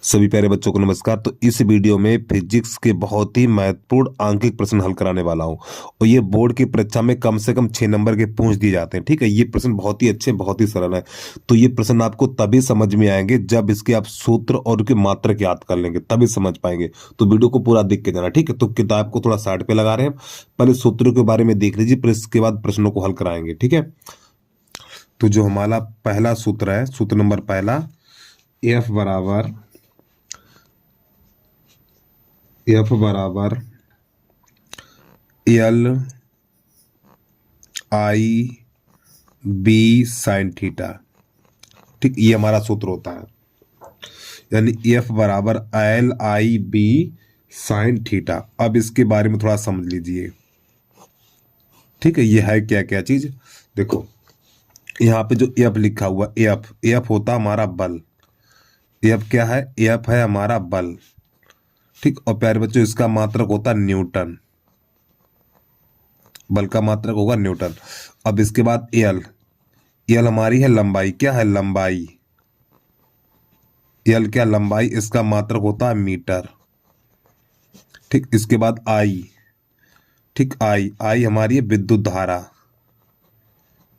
सभी प्यारे बच्चों को नमस्कार। तो इस वीडियो में फिजिक्स के बहुत ही महत्वपूर्ण आंकिक प्रश्न हल कराने वाला हूं और ये बोर्ड की परीक्षा में कम से कम 6 नंबर के पूछ दिए जाते हैं। ठीक है, ये प्रश्न बहुत ही अच्छे, बहुत ही सरल है। तो ये प्रश्न आपको तभी समझ में आएंगे जब इसके आप सूत्र और उसके मात्रक याद कर लेंगे, तभी समझ पाएंगे। तो वीडियो को पूरा देख के जाना। ठीक है, तो किताब को थोड़ा साइड पे लगा रहे हैं, पहले सूत्रों के बारे में देख लीजिए, फिर इसके बाद प्रश्नों को हल कराएंगे। ठीक है, तो जो हमारा पहला सूत्र है, सूत्र नंबर पहला, एफ बराबर L I B sine theta. ठीक, ये हमारा सूत्र होता है, यानी एफ बराबर L I B sine theta. अब इसके बारे में थोड़ा समझ लीजिए। ठीक है, ये है क्या क्या चीज, देखो यहाँ पे जो एफ लिखा हुआ, एफ होता हमारा बल। एफ क्या है? एफ है हमारा बल। ठीक, और प्यारे बच्चों इसका मात्रक होता है न्यूटन, बल का मात्रक होगा न्यूटन। अब इसके बाद एल, एल हमारी है लंबाई। क्या है? लंबाई। एल क्या? लंबाई। इसका मात्रक होता है मीटर। ठीक, इसके बाद आई। ठीक, आई हमारी है विद्युत धारा,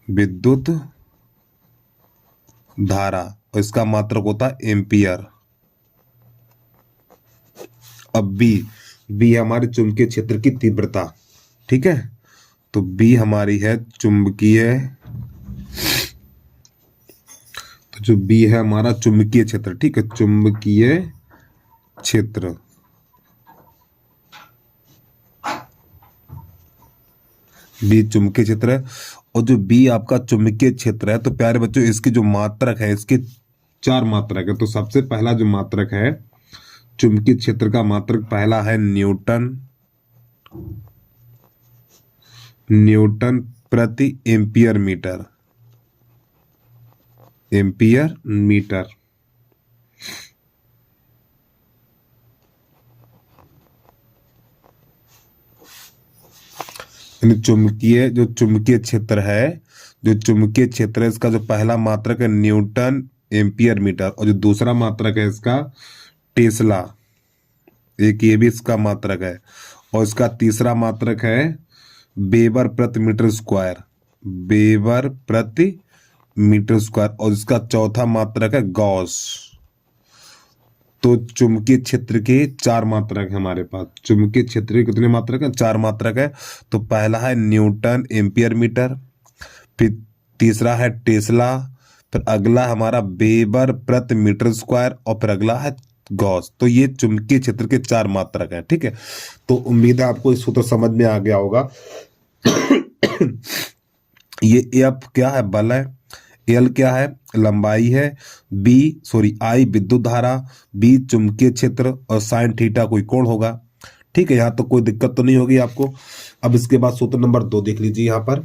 विद्युत धारा, और इसका मात्रक होता है एम्पियर। अब बी हमारे चुंबकीय क्षेत्र की तीव्रता। ठीक है, तो बी हमारी है चुंबकीय, तो जो बी है हमारा चुंबकीय क्षेत्र। ठीक है, चुंबकीय क्षेत्र। बी चुंबकीय क्षेत्र है, और जो बी आपका चुंबकीय क्षेत्र है, तो प्यारे बच्चों इसकी जो मात्रक है, इसके 4 मात्रक है। तो सबसे पहला जो मात्रक है चुंबकीय क्षेत्र का मात्रक पहला है न्यूटन, न्यूटन प्रति एम्पियर मीटर, एम्पियर मीटर। यानी चुंबकीय, जो चुंबकीय क्षेत्र है, जो चुंबकीय क्षेत्र है, इसका जो पहला मात्रक है न्यूटन एम्पियर मीटर, और जो दूसरा मात्रक है इसका टेस्ला, एक ये भी इसका मात्रक है, और इसका तीसरा मात्रक है वेबर प्रति मीटर स्क्वायर, वेबर प्रति मीटर स्क्वायर, और इसका चौथा मात्रक है गॉस। तो चुंबकीय क्षेत्र के 4 मात्रक है हमारे पास। चुंबकीय क्षेत्र के कितने मात्रक है? 4 मात्रक है। तो पहला है न्यूटन एम्पियर मीटर, फिर तीसरा है टेस्ला, फिर अगला हमारा वेबर प्रति मीटर स्क्वायर, और फिर अगला है गॉस। तो ये चुंबकीय क्षेत्र के 4 मात्रक है। ठीक है, तो उम्मीद है आपको इस सूत्र समझ में आ गया होगा। ये एफ क्या है? बल है। एल क्या है? लंबाई है। आई विद्युत धारा, बी चुंबकीय क्षेत्र, और साइन थीटा कोई कोण होगा। ठीक है, यहाँ तो कोई दिक्कत तो नहीं होगी आपको। अब इसके बाद सूत्र नंबर 2 देख लीजिए। यहाँ पर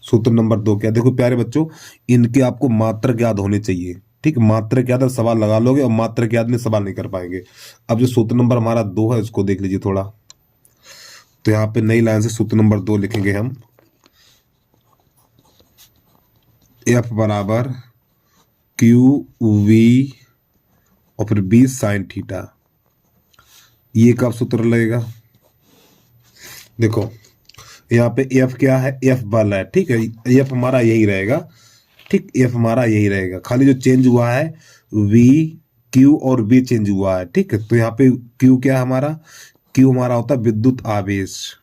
सूत्र नंबर 2 क्या? देखो प्यारे बच्चों, इनके आपको मात्रक याद होने चाहिए। ठीक, मात्रक याद है, सवाल लगा लोगे, और मात्रक याद में सवाल नहीं कर पाएंगे। अब जो सूत्र नंबर हमारा 2 है, इसको देख लीजिए थोड़ा। तो यहाँ पे नई लाइन से सूत्र नंबर 2 लिखेंगे हम। एफ बराबर क्यू वी और फिर बी साइन थीटा। ये कब सूत्र लगेगा? देखो यहाँ पे एफ क्या है? एफ बल है। ठीक है, एफ हमारा यही रहेगा। ठीक, एफ हमारा यही रहेगा, खाली जो चेंज हुआ है वी, क्यू और बी चेंज हुआ है। ठीक है, तो यहाँ पे क्यू क्या है हमारा? क्यू हमारा होता है विद्युत आवेश,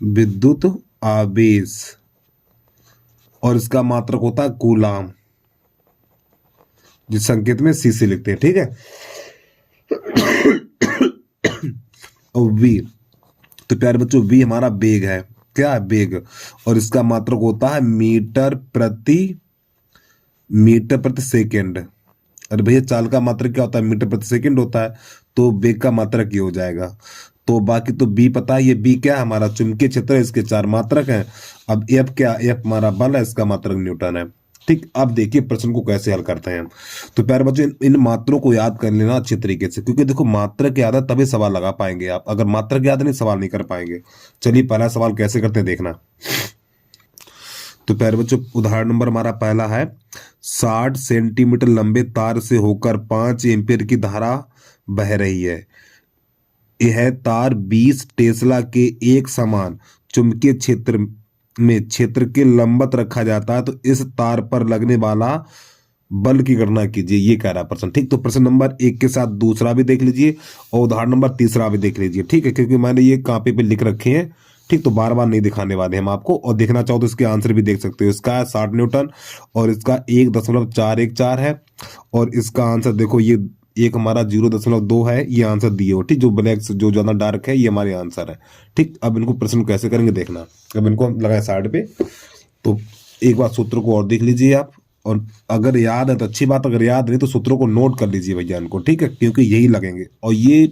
विद्युत आवेश, और इसका मात्रक होता है कूलाम, जिस संकेत में सी से लिखते हैं। ठीक है, और वी, तो प्यारे बच्चों वी हमारा वेग है। क्या है? वेग, और इसका मात्रक होता है मीटर प्रति सेकेंड। अरे भैया चाल का मात्रक क्या होता है? मीटर प्रति सेकेंड होता है, तो वेग का मात्रक ये हो जाएगा। तो बाकी तो बी पता है, ये बी क्या है? हमारा चुंबकीय क्षेत्र है, इसके 4 मात्रक हैं। अब एफ क्या? एफ हमारा बल है, इसका मात्रक न्यूटन है। ठीक, अब देखिए प्रश्न को कैसे हल करते हैं। तो प्यारे बच्चों इन मात्रों को याद कर लेना अच्छे तरीके से, क्योंकि देखो मात्रक याद है तभी सवाल लगा पाएंगे आप, अगर मात्रक याद नहीं सवाल नहीं कर पाएंगे। चलिए पहला सवाल कैसे करते हैं देखना। तो प्यारे बच्चों उदाहरण नंबर हमारा पहला है, 60 सेंटीमीटर लंबे तार से होकर 5 एम्पीयर की धारा बह रही है। यह तार 20 टेस्ला के एक समान चुंबकीय क्षेत्र में क्षेत्र के लंबवत रखा जाता है, तो इस तार पर लगने वाला बल की गणना कीजिए, ये कह रहा प्रश्न। ठीक, तो प्रश्न नंबर 1 के साथ दूसरा भी देख लीजिए और उदाहरण नंबर तीसरा भी देख लीजिए। ठीक है, क्योंकि मैंने ये कॉपी पे लिख रखे हैं। ठीक, तो बार बार नहीं दिखाने वाले हम आपको, और देखना चाहो तो इसके आंसर भी देख सकते हो। इसका है 60 न्यूटन और इसका 1.414 है, और इसका आंसर देखो ये एक हमारा 0.2 है, ये आंसर दिए हो। ठीक, जो ब्लैक जो ज्यादा डार्क है ये हमारे आंसर है। ठीक, अब इनको प्रश्न कैसे करेंगे देखना। अब इनको हम लगाए साइड पे, तो एक बार सूत्र को और देख लीजिए आप, और अगर याद है तो अच्छी बात, अगर याद नहीं तो सूत्रों को नोट कर लीजिए भैया इनको। ठीक है, क्योंकि यही लगेंगे, और ये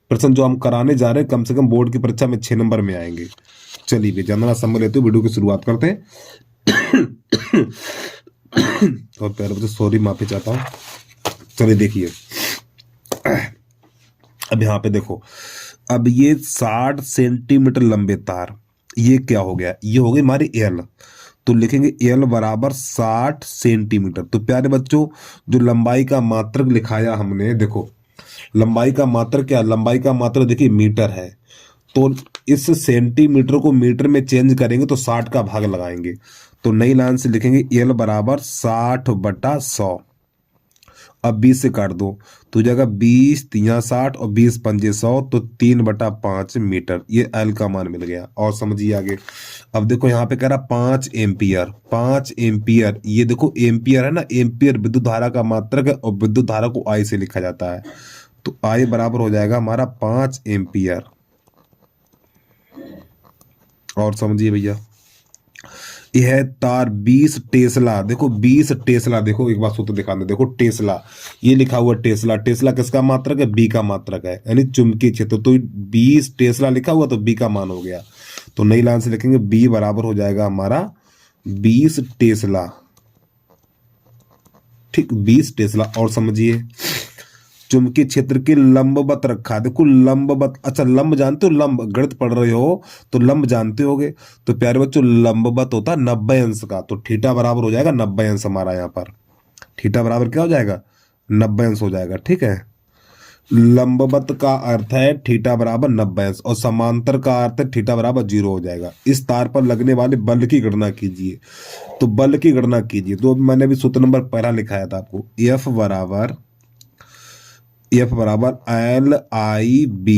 प्रश्न जो हम कराने जा रहे हैं कम से कम बोर्ड की परीक्षा में 6 नंबर में आएंगे। चलिए भी ज्यादा समय लेते हुए वीडियो की शुरुआत करते हैं। और प्यारे बच्चों सॉरी माफी चाहता हूँ। चलिए देखिए, अब यहाँ पे देखो, अब ये 60 सेंटीमीटर लंबे तार, ये क्या हो गया, ये हो गई हमारी एल। तो लिखेंगे एल बराबर 60 सेंटीमीटर। तो प्यारे बच्चों जो लंबाई का मात्रक लिखाया हमने, देखो लंबाई का मात्रक क्या, लंबाई का मात्रक देखिए मीटर है, तो इस सेंटीमीटर को मीटर में चेंज करेंगे तो 60 का भाग लगाएंगे। तो नई लाइन से लिखेंगे एल बराबर 60/100। अब 20 से काट दो तो जगह 20 तिया 60 और 20 पंजे 100, तो 3/5 मीटर, ये एल का मान मिल गया। और समझिए आगे, अब देखो यहाँ पे कह रहा 5 एम्पियर। 5 एम्पियर, ये देखो एम्पियर है ना, एम्पियर विद्युत धारा का मात्रक है, और विद्युत धारा को आई से लिखा जाता है, तो आई बराबर हो जाएगा हमारा 5 एम्पियर। और समझिए भैया, यह तार 20 टेस्ला, देखो 20 टेस्ला, देखो एक बार सूत्र दिखा दे, देखो टेस्ला, ये लिखा हुआ टेस्ला, टेस्ला किसका मात्रक है, बी का मात्रक है, यानी चुंबकीय क्षेत्र। तो 20 टेस्ला लिखा हुआ तो बी का मान हो गया। तो नई लाइन से लिखेंगे बी बराबर हो जाएगा हमारा 20 टेस्ला। ठीक, 20 टेस्ला। और समझिए चुंबकीय क्षेत्र के लंबवत रखा, देखो लंबवत, अच्छा लंब जानते हो, लंब गणित पढ़ रहे हो तो लंब जानते होगे। तो प्यारे बच्चों लंबवत होता है 90 अंश का, तो थीटा बराबर हो जाएगा 90 अंश हमारा यहाँ पर। थीटा बराबर क्या हो जाएगा, 90 अंश हो जाएगा। ठीक है, लंबवत का अर्थ है थीटा बराबर 90 अंश, और समांतर का अर्थ है थीटा बराबर 0 हो जाएगा। इस तार पर लगने वाले बल की गणना कीजिए। तो बल की गणना कीजिए, तो मैंने भी सूत्र नंबर पहला लिखाया था आपको, एफ बराबर LIB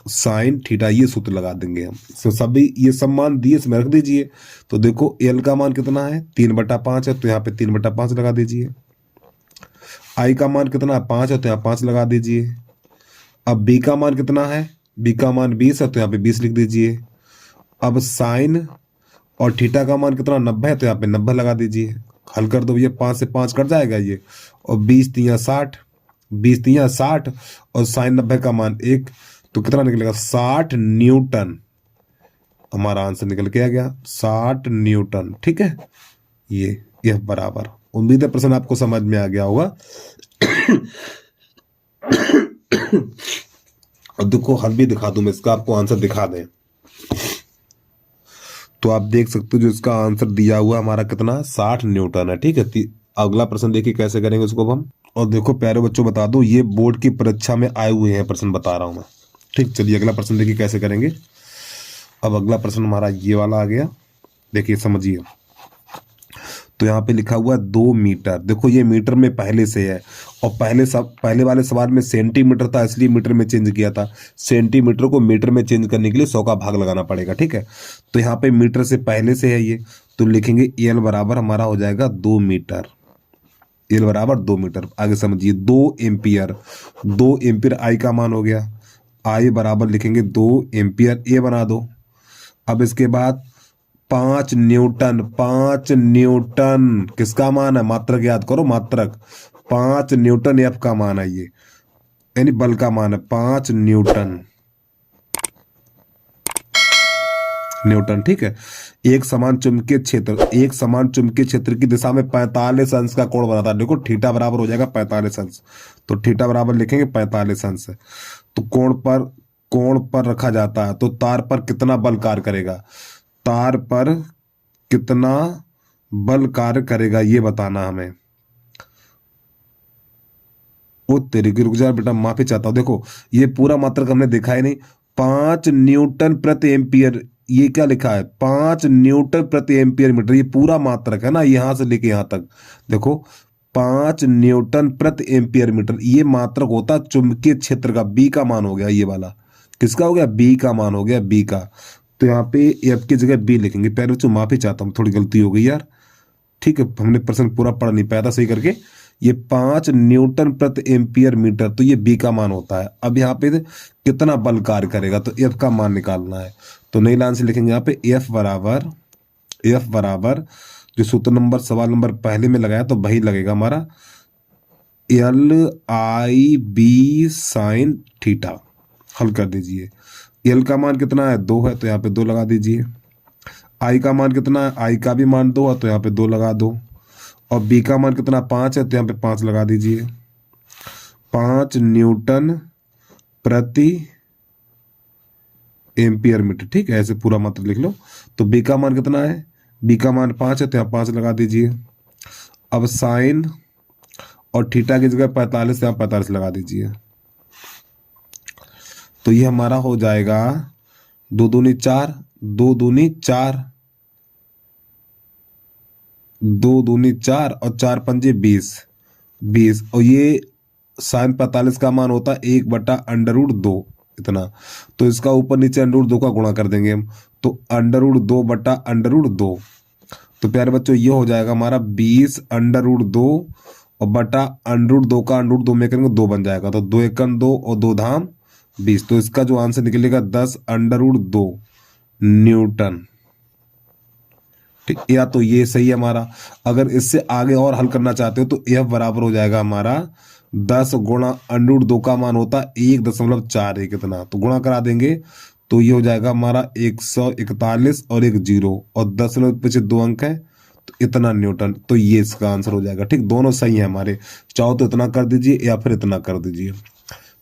साइन थीटा, ये सूत्र लगा देंगे हम। तो सभी ये सब मान दिए, इसमें रख दीजिए। तो देखो एल का मान कितना है, 3/5 है, तो यहाँ पे 3/5 लगा दीजिए। आई का मान कितना है, 5 है, तो यहाँ 5 लगा दीजिए। अब बी का मान कितना है, बी का मान 20 है, तो यहाँ पे 20 लिख दीजिए। अब साइन और थीटा का मान कितना 90 है, तो यहाँ पे 90 लगा दीजिए। हल कर दो, ये 5 से 5 कट जाएगा ये, और 20 तिया 60, 20 तिया 60 और साइन 90 का मान 1, तो कितना निकलेगा 60 न्यूटन। हमारा आंसर निकल के आ गया 60 न्यूटन। ठीक है, ये बराबर, उम्मीद है प्रश्न आपको समझ में आ गया होगा। और देखो हल भी दिखा दूं मैं इसका, आपको आंसर दिखा दें तो आप देख सकते हो जो इसका आंसर दिया हुआ हमारा कितना 60 न्यूटन है। ठीक है, अगला प्रश्न देखिए कैसे करेंगे उसको हम। और देखो प्यारे बच्चों बता दो, ये बोर्ड की परीक्षा में आए हुए हैं प्रश्न, बता रहा हूं मैं। ठीक, चलिए अगला प्रश्न देखिए कैसे करेंगे। अब अगला प्रश्न हमारा ये वाला आ गया, देखिए समझिए। तो यहाँ पे लिखा हुआ है 2 मीटर, देखो ये मीटर में पहले से है, और पहले वाले सवाल में सेंटीमीटर था, इसलिए मीटर में चेंज किया था। सेंटीमीटर को मीटर में चेंज करने के लिए 100 का भाग लगाना पड़ेगा। ठीक है, तो यहाँ पे मीटर से पहले से है ये, तो लिखेंगे एल बराबर हमारा हो जाएगा 2 मीटर। एल बराबर 2 मीटर। आगे समझिए 2 एम्पियर, 2 एम्पियर आई का मान हो गया, आई बराबर लिखेंगे 2 एम्पियर, ए बना दो। अब इसके बाद 5 न्यूटन, 5 न्यूटन किसका मान है, मात्रक याद करो, मात्रक 5 न्यूटन एफ का मान है, ये यानी बल का मान है 5 न्यूटन। ठीक है, एक समान चुंबकीय क्षेत्र की दिशा में 45 अंश का कोण बनाता है। देखो थीटा बराबर हो जाएगा 45 अंश, तो थीटा बराबर लिखेंगे 45 अंश। तो कोण पर रखा जाता है, तो तार पर कितना बल कार्य करेगा, तार पर कितना बल कार्य करेगा ये बताना हमें। वो तेरे की, रुक जा बेटा, माफी चाहता हूँ। देखो ये पूरा मात्रक हमने देखा ही नहीं। 5 न्यूटन प्रति एम्पियर, ये क्या लिखा है, 5 न्यूटन प्रति एम्पियर मीटर, ये पूरा मात्रक है ना, यहां से लेके यहां तक। देखो 5 न्यूटन प्रति एम्पियर मीटर, ये मात्रक होता चुंबकीय क्षेत्र का। बी का मान हो गया ये वाला, किसका हो गया, बी का मान हो गया, बी का। तो यहाँ पे एफ की जगह बी लिखेंगे। प्यारे बच्चों माफी चाहता हूँ, थोड़ी गलती हो गई यार। ठीक है, हमने प्रश्न पूरा पढ़ नहीं पाया था सही करके। ये 5 न्यूटन प्रति एम्पियर मीटर, तो ये बी का मान होता है। अब यहाँ पे कितना बल कार्य करेगा, तो एफ का मान निकालना है। तो नई लाइन से लिखेंगे यहाँ पे एफ बराबर जो सूत्र नंबर सवाल नंबर पहले में लगाया तो वही लगेगा हमारा, L I B sine theta. हल कर दीजिए। एल का मान कितना है, 2 है, तो यहाँ पे 2 लगा दीजिए। आई का मान कितना है, आई का भी मान 2 है, तो यहाँ पे 2 लगा दो। और बी का मान कितना, 5 है, तो यहाँ पे 5 लगा दीजिए। 5 न्यूटन प्रति एम्पियर मीटर, ठीक है, ऐसे पूरा मात्रक लिख लो। तो बी का मान कितना है, बी का मान 5 है, तो यहाँ 5 लगा दीजिए। अब साइन और थीटा की जगह 45, यहाँ 45 लगा दीजिए। तो ये हमारा हो जाएगा 2 दूनी 4, 2 दूनी 4, 2 दूनी 4 और 4 पंजे 20, 20। और ये साइन 45 का मान होता है 1/√2 इतना। तो इसका ऊपर नीचे √2 का गुणा कर देंगे हम, तो √2/√2। तो प्यारे बच्चों ये हो जाएगा हमारा 20/√2 और बटा √2 का √2 में करेंगे 2 बन जाएगा। तो 2 एकम 2 और 2 धाम 20। तो इसका जो आंसर निकलेगा 10/2 न्यूटन। ठीक, या तो ये सही है हमारा। अगर इससे आगे और हल करना चाहते हो तो एफ बराबर हो जाएगा हमारा 10 गुणा √2 का मान होता 1.41 इतना, तो गुणा करा देंगे तो ये हो जाएगा हमारा 141 और एक 0 और 10 पीछे 2 अंक है, तो इतना न्यूटन। तो ये इसका आंसर हो जाएगा। ठीक, दोनों सही है हमारे। चाहो तो इतना कर दीजिए या फिर इतना कर दीजिए।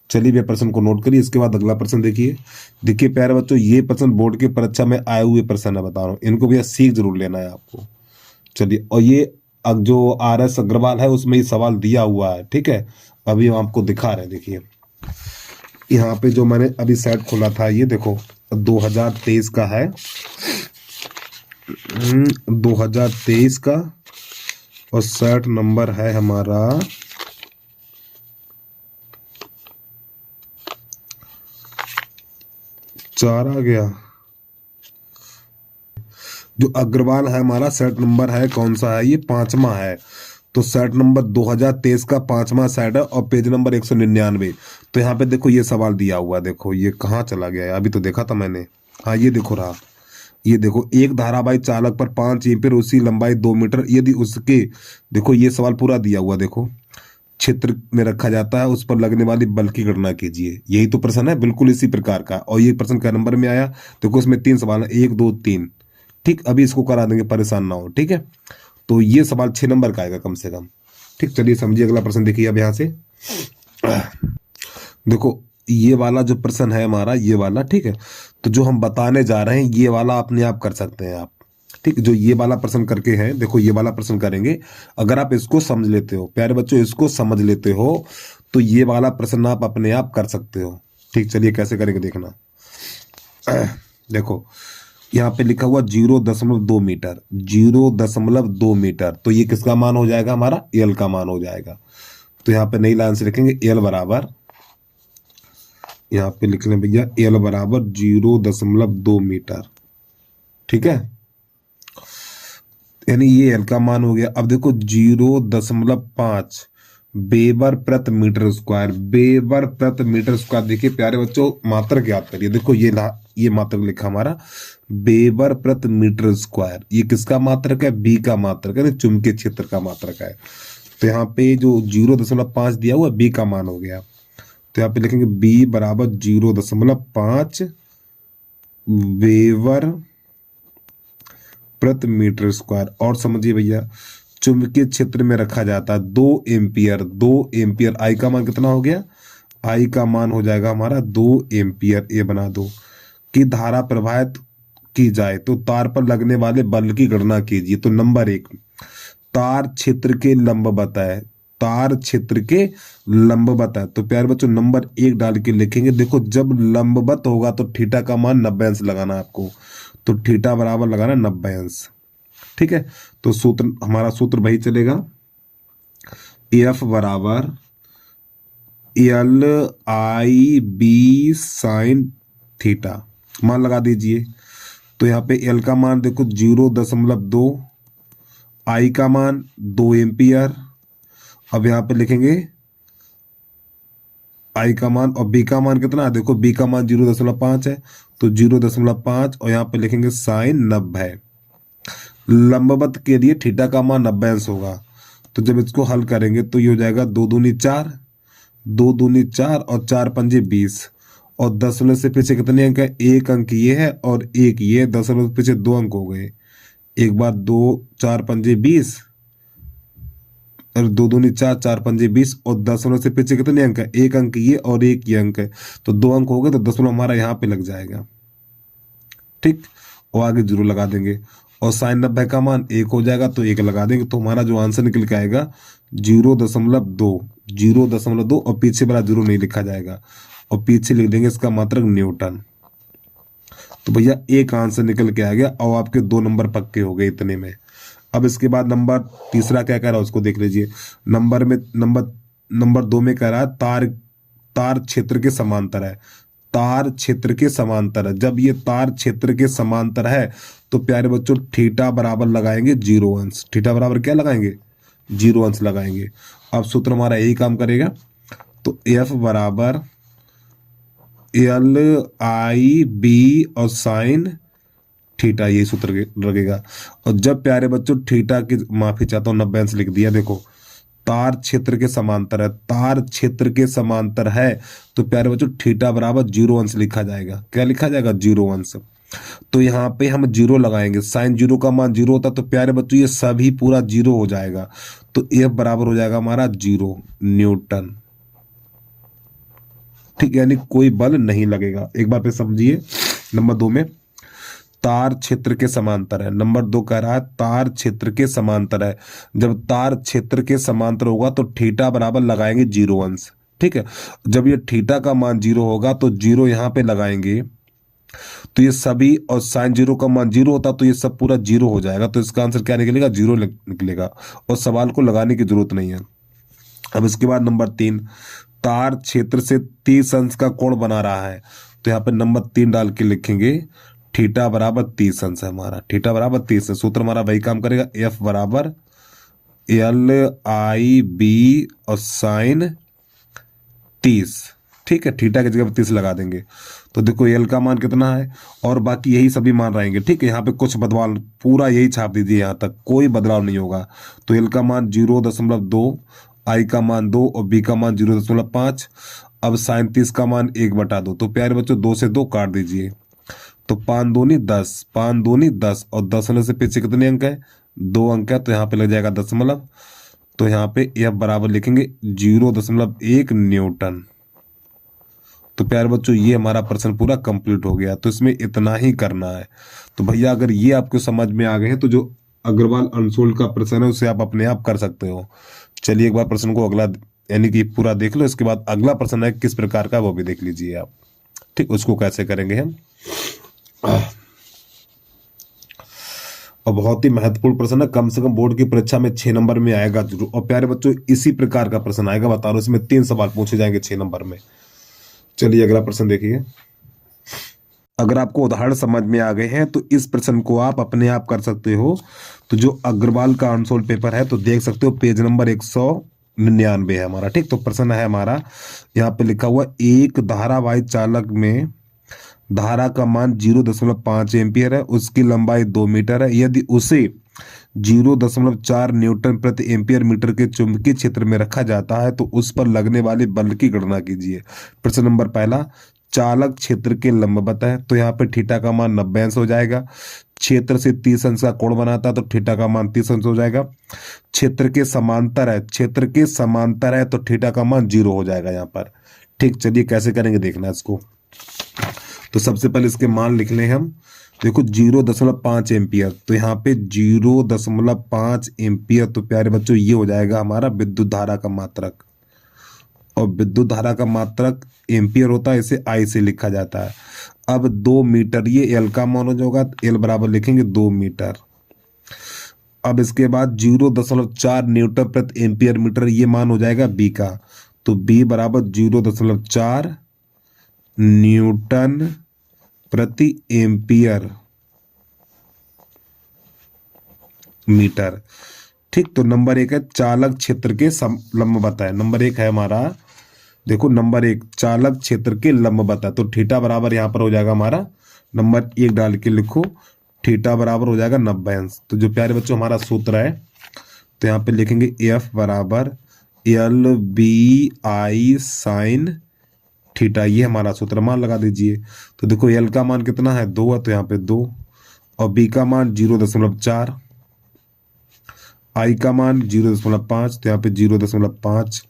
चलिए ये प्रश्न को नोट करिए। इसके बाद अगला प्रश्न देखिए। देखिए प्यारे बच्चों, ये प्रश्न बोर्ड की परीक्षा में आए हुए प्रश्न है, बता रहा हूँ, इनको भैया सीख जरूर लेना है आपको। चलिए, और ये अब जो RS अग्रवाल है उसमें ये सवाल दिया हुआ है। ठीक है, अभी हम आपको दिखा रहे हैं। देखिए यहाँ पे जो मैंने अभी सेट खोला था, ये देखो 2023 का है, 2023 का, और सेट नंबर है हमारा 4 आ गया। जो अग्रवाल है हमारा सेट नंबर है कौन सा है, ये 5वां है। तो सेट नंबर 2023 का 5वां सेट है और पेज नंबर 199। तो यहाँ पे देखो ये सवाल दिया हुआ है। देखो ये कहाँ चला गया है, अभी तो देखा था मैंने। हाँ ये देखो रहा, ये देखो, एक धारावाही चालक पर 5 एम्पीयर, उसकी लंबाई 2 मीटर, यदि उसके, देखो ये सवाल पूरा दिया हुआ, देखो क्षेत्र में रखा जाता है, उस पर लगने वाली बल की गणना कीजिए। यही तो प्रश्न है, बिल्कुल इसी प्रकार का। और ये प्रश्न क्या नंबर में आया, देखो इसमें 3 सवाल है, 1 2 3। ठीक, अभी इसको करा देंगे, परेशान ना हो। ठीक है, तो ये सवाल 6 नंबर का आएगा कम से कम। ठीक, चलिए समझिए अगला प्रश्न। देखिए अब यहाँ से देखो ये वाला जो प्रश्न है हमारा, ये वाला, ठीक है, तो जो हम बताने जा रहे हैं ये वाला अपने आप कर सकते हैं आप। ठीक, जो ये वाला प्रश्न करके हैं, देखो ये वाला प्रश्न करेंगे, अगर आप इसको समझ लेते हो प्यारे बच्चों, इसको समझ लेते हो तो ये वाला प्रश्न आप अपने आप कर सकते हो। ठीक, चलिए कैसे करेंगे देखना। देखो यहाँ पे लिखा हुआ 0.2 मीटर, 0.2 मीटर, तो ये किसका मान हो जाएगा हमारा, एल का मान हो जाएगा। तो यहाँ पे नई लाइन से लिखेंगे एल बराबर, यहाँ पे लिख लें भैया एल बराबर 0.2 मीटर। ठीक है, यानी ये एल का मान हो गया। अब देखो 0.5 वेबर प्रति मीटर स्क्वायर, वेबर प्रति मीटर स्क्वायर। देखिए प्यारे बच्चों मात्रक याद करिए, देखो ये मात्रक लिखा हमारा वेबर प्रति मीटर स्क्वायर, ये किसका मात्रक है, बी का मात्रक है, चुंबकीय क्षेत्र का मात्रक है। तो यहाँ पे जो 0.5 दिया हुआ बी का मान हो गया। तो यहाँ पे लिखेंगे बी बराबर 0.5 वेबर प्रति मीटर स्क्वायर। और समझिए भैया, चुंबकीय क्षेत्र में रखा जाता है 2 एम्पियर, 2 एम्पियर। आई का मान कितना हो गया, आई का मान हो जाएगा हमारा 2 एम्पियर। ये बना दो कि धारा प्रवाहित की जाए तो तार पर लगने वाले बल की गणना कीजिए। तो नंबर 1, तार क्षेत्र के लंबवत है, तार क्षेत्र के लंबवत है। तो प्यारे बच्चों नंबर 1 डाल के लिखेंगे। देखो जब लंबवत होगा तो थीटा का मान 90 अंश लगाना है आपको, तो थीटा बराबर लगाना 90 अंश। ठीक है, तो सूत्र हमारा सूत्र वही चलेगा, एफ बराबर L I B sine theta, मान लगा दीजिए। तो यहाँ पे एल का मान देखो 0.2, आई का मान 2 एम्पियर। अब यहाँ पे लिखेंगे आई का मान, और बी का मान कितना है, देखो बी का मान 0.5 है, तो 0.5 और यहाँ पे लिखेंगे साइन 90। लंबवत के लिए थीटा का मान 90 अंश होगा। तो जब इसको हल करेंगे तो ये हो जाएगा 2 दूनी 4, 2 दूनी 4 और 4 पंजे 20, और दशमलव से पीछे कितने अंक है, 1 अंक ये है और 1 ये, दशमलव से पीछे 2 अंक हो गए। एक बार 2 4 पंजे 20 और 2 दूनी 4, 4 पंजे 20, और दशमलव से पीछे कितने अंक है, 1 अंक ये और 1 ये अंक है, तो 2 अंक हो गए, तो दशमलव हमारा यहाँ पे लग जाएगा। ठीक, और आगे 0 लगा देंगे, और साइन 90 का मान 1 हो जाएगा, तो 1 लगा देंगे। तो हमारा जो आंसर निकल के आएगा 0.2, 0.2, और पीछे वाला 0 नहीं लिखा जाएगा, और पीछे लिख देंगे इसका मात्रक न्यूटन। तो भैया एक आंसर निकल के आ गया, और आपके 2 नंबर पक्के हो गए इतने में। अब इसके बाद नंबर तीसरा क्या कह रहा है उसको देख लीजिए। नंबर 2 में कह रहा है तार क्षेत्र के समांतर है, तार क्षेत्र के समांतर है। जब ये तार क्षेत्र के समांतर है तो प्यारे बच्चों थीटा बराबर लगाएंगे 0 अंश। थीटा बराबर क्या लगाएंगे, 0 अंश लगाएंगे। अब सूत्र हमारा यही काम करेगा, तो एफ बराबर एल आई बी और साइन थीटा, ये सूत्र लगेगा। और जब प्यारे बच्चों थीटा की, माफी चाहता हूँ 90 अंश लिख दिया, देखो तार क्षेत्र के समांतर है, तार क्षेत्र के समांतर है, तो प्यारे बच्चों थीटा बराबर 0 अंश लिखा जाएगा। क्या लिखा जाएगा, 0 अंश। तो यहाँ पे हम 0 लगाएंगे, साइन 0 का मान 0 होता, तो प्यारे बच्चों ये सभी पूरा 0 हो जाएगा, तो एफ बराबर हो जाएगा हमारा 0 न्यूटन। ठीक, यानी कोई बल नहीं लगेगा। एक बार पे समझिए, नंबर 2 में तार क्षेत्र के समांतर है, नंबर 2 कह रहा है तार क्षेत्र के समांतर है। जब तार क्षेत्र के समांतर होगा तो थीटा बराबर लगाएंगे 0 अंश। ठीक है, जब ये थीटा का मान 0 होगा तो 0 यहाँ पे लगाएंगे, तो ये सभी, और साइन 0 का मान 0 होता तो ये सब पूरा 0 हो जाएगा, तो इसका आंसर क्या निकलेगा, 0 निकलेगा, और सवाल को लगाने की जरूरत नहीं है। अब इसके बाद नंबर 3, तार क्षेत्र से 30 अंश का कोण बना रहा है, तो यहाँ पे नंबर 3 डाल के लिखेंगे थीटा बराबर 30 अंश है हमारा, थीटा बराबर 30 है। सूत्र हमारा वही काम करेगा, एफ बराबर एल आई बी और साइन 30। ठीक है, थीटा की जगह पे 30 लगा देंगे, तो देखो एल का मान कितना है, और बाकी यही सभी मान रहेंगे। ठीक है, यहाँ पे कुछ बदलाव, पूरा यही छाप दीजिए, यहाँ तक कोई बदलाव नहीं होगा। तो एल का मान 0.2, आई का मान 2 और बी का मान 0.5। अब साइन 30 का मान 1/2, तो प्यारे बच्चों 2 से 2 काट दीजिए, तो 5 दूनी 10, 5 दूनी 10, और दशमलव से पीछे कितने अंक है, 2 अंक है, तो यहाँ पे लग जाएगा दशमलव। तो यहाँ पे एफ बराबर लिखेंगे 0.1 न्यूटन। तो प्यारे बच्चों ये हमारा प्रश्न पूरा कंप्लीट हो गया। तो इसमें इतना ही करना है। तो भैया अगर ये आपको समझ में आ गए हैं तो जो अग्रवाल अनसोल्ड का प्रश्न है उसे आप अपने आप कर सकते हो। चलिए एक बार प्रश्न को अगला यानी कि पूरा देख लो, इसके बाद अगला प्रश्न है किस प्रकार का वो भी देख लीजिए आप। ठीक, उसको कैसे करेंगे हम। और बहुत ही महत्वपूर्ण प्रश्न है, कम से कम बोर्ड की परीक्षा में 6 नंबर में आएगा जरूर। और प्यारे बच्चों इसी प्रकार का प्रश्न आएगा, बता रहा हूं, इसमें 3 सवाल पूछे जाएंगे 6 नंबर में। चलिए अगला प्रश्न देखिए। अगर आपको उदाहरण समझ में आ गए हैं तो इस प्रश्न को आप अपने आप कर सकते हो। तो जो अग्रवाल का अनसोल्ड पेपर है तो देख सकते हो पेज नंबर 199 है हमारा। ठीक, तो प्रश्न है हमारा, यहाँ पे लिखा हुआ एक धारावाही चालक में धारा का मान 0.5 एम्पियर है, उसकी लंबाई 2 मीटर है। यदि उसे 0.4 न्यूटन प्रति एम्पियर मीटर के चुंबकीय क्षेत्र में रखा जाता है तो उस पर लगने वाले बल की गणना कीजिए। प्रश्न नंबर पहला, चालक क्षेत्र के लंबवत है, तो यहाँ पे थीटा का मान 90 अंश हो जाएगा। क्षेत्र से 30 अंश का कोण बनाता है तो थीटा का मान 30 अंश हो जाएगा। क्षेत्र के समांतर है, क्षेत्र के समांतर है तो थीटा का मान 0 हो जाएगा यहाँ पर। ठीक, चलिए कैसे करेंगे देखना इसको। तो सबसे पहले इसके मान लिख लें हम। देखो 0.5 एम्पियर, तो यहाँ पे 0.5 एम्पियर, तो प्यारे बच्चों ये हो जाएगा हमारा विद्युत धारा का मात्रक। और विद्युत धारा का मात्रक एम्पियर होता है, इसे आई से लिखा जाता है। अब 2 मीटर, ये एल का मान हो जाएगा, एल बराबर लिखेंगे 2 मीटर। अब इसके बाद 0.4 न्यूटन प्रति एम्पियर मीटर, ये मान हो जाएगा बी का। तो बी बराबर 0.4 न्यूटन प्रति एम्पियर मीटर। ठीक, तो नंबर 1 है चालक क्षेत्र के लंबवत है। नंबर 1 है हमारा, देखो नंबर 1 चालक क्षेत्र के लंबवत है, तो थीटा बराबर यहाँ पर हो जाएगा हमारा, नंबर 1 डाल के लिखो, थीटा बराबर हो जाएगा 90 अंश। तो जो प्यारे बच्चों हमारा सूत्र है, तो यहाँ पे लिखेंगे एफ बराबर L B I sine theta, ये हमारा सूत्र, मान लगा दीजिए। तो देखो एल का मान कितना है 2 है, तो यहाँ पे 2, और बी का मान 0.4, आई का मान 0.5, तो यहाँ पे 0.5,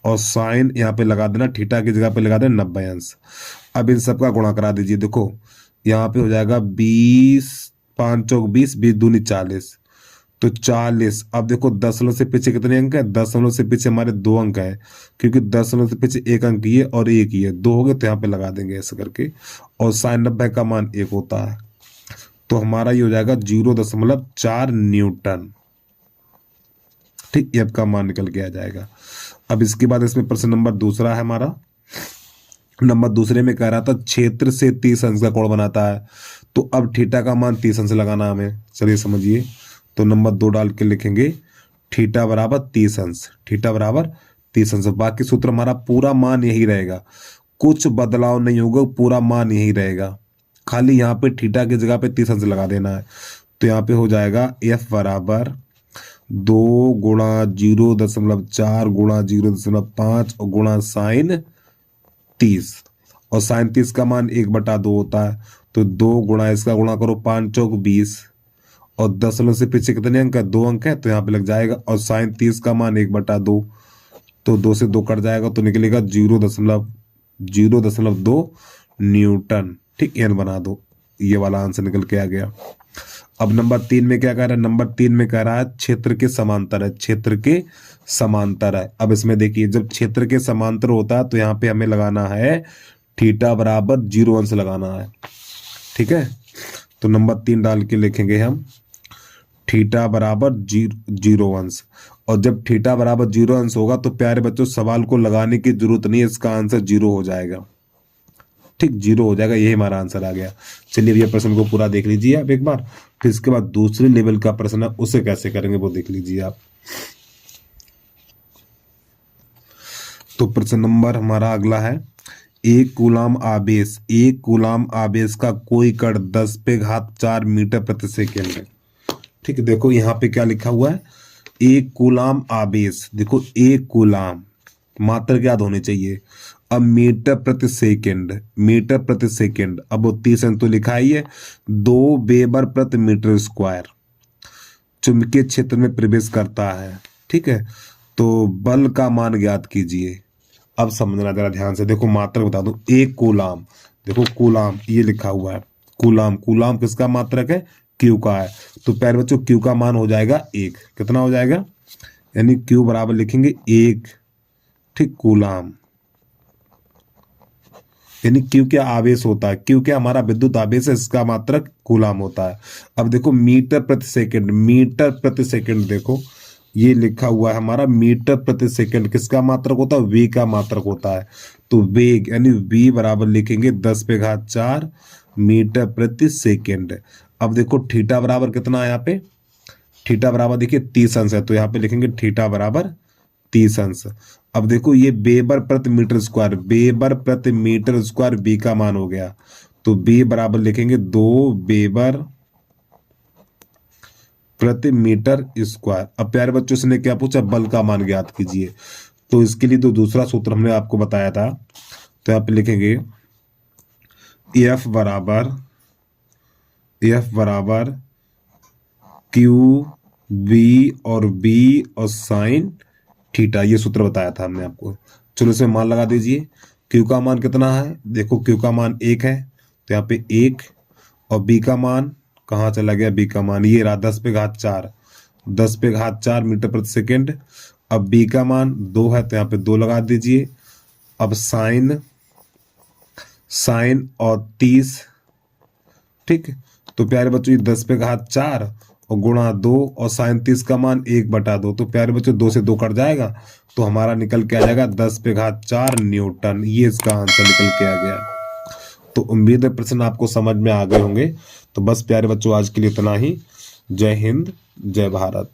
और साइन यहाँ पे लगा देना, थीटा की जगह पे लगा देना 90 अंश। अब इन सबका गुणा करा दीजिए, देखो यहाँ पे हो जाएगा 20, 5 चौक 20, 20 दूनी 40, तो 40। अब देखो दशमलव से पीछे कितने अंक है, दशमलव से पीछे हमारे 2 अंक है, क्योंकि दशमलव से पीछे 1 अंक ही है और 1 ही है, 2 हो गए, तो यहाँ पे लगा देंगे ऐसे करके। और साइन 90 का मान 1 होता है, तो हमारा ये हो जाएगा 0.4 न्यूटन। ठीक, एफ का मान निकल के आ जाएगा। अब इसके बाद इसमें प्रश्न नंबर दूसरा है हमारा। नंबर दूसरे में कह रहा था क्षेत्र से 30 अंश का कोण बनाता है, तो अब थीटा का मान 30 अंश लगाना हमें, चलिए समझिए। तो नंबर 2 डाल के लिखेंगे थीटा बराबर 30 अंश, थीटा बराबर 30 अंश। बाकी सूत्र हमारा पूरा मान यही रहेगा, कुछ बदलाव नहीं होगा, पूरा मान यही रहेगा, खाली यहाँ पे थीटा की जगह पे 30 अंश लगा देना है। तो यहाँ पे हो जाएगा एफ बराबर 2 गुणा 0.4 गुणा 0.5 और गुणा साइन 30, और साइन 30 का मान 1/2 होता है, तो 2 गुणा इसका गुणा करो, 5 चौक 20, और दशमलव से पीछे कितने अंक है, 2 अंक है, तो यहाँ पे लग जाएगा, और साइन 30 का मान 1/2, तो 2 से 2 कट जाएगा, तो निकलेगा 0.2 न्यूटन। ठीक, एन बना दो, ये वाला आंसर निकल के आ गया। अब नंबर 3 में क्या कह रहा है, नंबर 3 में कह रहा है क्षेत्र के समांतर है, क्षेत्र के समांतर है। अब इसमें देखिए जब क्षेत्र के समांतर होता है, तो यहाँ पे हमें लगाना है थीटा बराबर 0 अंश लगाना है। ठीक है, तो नंबर 3 डाल के लिखेंगे हम थीटा बराबर 0 अंश। और जब थीटा बराबर 0 अंश होगा, तो प्यारे बच्चों सवाल को लगाने की जरूरत नहीं है, इसका आंसर 0 हो जाएगा। ठीक, 0 हो जाएगा, यही हमारा आंसर आ गया। चलिए भैया प्रश्न को पूरा देख लीजिए आप एक बार, फिर इसके बाद दूसरे लेवल का प्रश्न है, उसे कैसे करेंगे वो देख लीजिए आप। तो प्रश्न नंबर हमारा अगला है, एक कूलाम आवेश का कोई कण 10⁴ मीटर प्रति सेकेंड है। ठीक है, देखो यहाँ पे क्या लिखा हुआ है, एक कूलाम आवेश, देखो एक कूलाम, मात्रक याद होनी चाहिए। अब मीटर प्रति सेकेंड, अब वो 30 अंक तो लिखा ही है, 2 वेबर प्रति मीटर स्क्वायर चुंबकीय क्षेत्र में प्रवेश करता है। ठीक है, तो बल का मान ज्ञात कीजिए। अब समझना जरा ध्यान से, देखो मात्रक बता दो, एक कूलाम, देखो कूलाम ये लिखा हुआ है, कूलाम किसका मात्रक है, क्यू का है। तो प्यारे बच्चों क्यू का मान हो जाएगा 1, कितना हो जाएगा, यानी क्यू बराबर लिखेंगे 1। ठीक, कूलाम यानी क्यू क्या आवेश होता है, क्यू क्या हमारा विद्युत आवेश है, इसका मात्रक कूलाम होता है। अब देखो मीटर प्रति सेकेंड, देखो ये लिखा हुआ है हमारा मीटर प्रति सेकेंड, किसका मात्रक होता है, वी का मात्रक होता है। तो वेग यानी वी बराबर लिखेंगे 10⁴ मीटर प्रति सेकेंड। अब देखो थीटा बराबर कितना है, यहाँ पे थीटा बराबर देखिए 30 अंश है, तो यहाँ पे लिखेंगे थीटा बराबर 30 अंश। अब देखो ये वेबर प्रति मीटर स्क्वायर बी का मान हो गया, तो बी बराबर लिखेंगे 2 वेबर प्रति मीटर स्क्वायर। अब प्यारे बच्चों से ने क्या पूछा, बल का मान ज्ञात कीजिए। तो इसके लिए तो दूसरा सूत्र हमने आपको बताया था, तो यहाँ पे लिखेंगे एफ बराबर क्यू बी और बी और साइन थीटा, ये सूत्र बताया था हमने आपको। चलो इसमें मान लगा दीजिए, क्यू का मान कितना है, देखो क्यू का मान 1 है, तो यहाँ पे 1, और बी का मान कहाँ चला गया, बी का मान ये रहा 10⁴, 10⁴ मीटर प्रति सेकेंड। अब बी का मान 2 है तो यहाँ पे 2 लगा दीजिए। अब साइन और 30, ठीक। तो प्यारे बच्चों ये 10⁴ और गुणा 2 और साइन 30 का मान 1/2। तो प्यारे बच्चों 2 से 2 कट जाएगा तो हमारा निकल के आ जाएगा 10⁴ न्यूटन। ये इसका आंसर निकल के आ गया। तो उम्मीद है प्रश्न आपको समझ में आ गए होंगे। तो बस प्यारे बच्चों आज के लिए इतना ही। जय हिंद, जय भारत।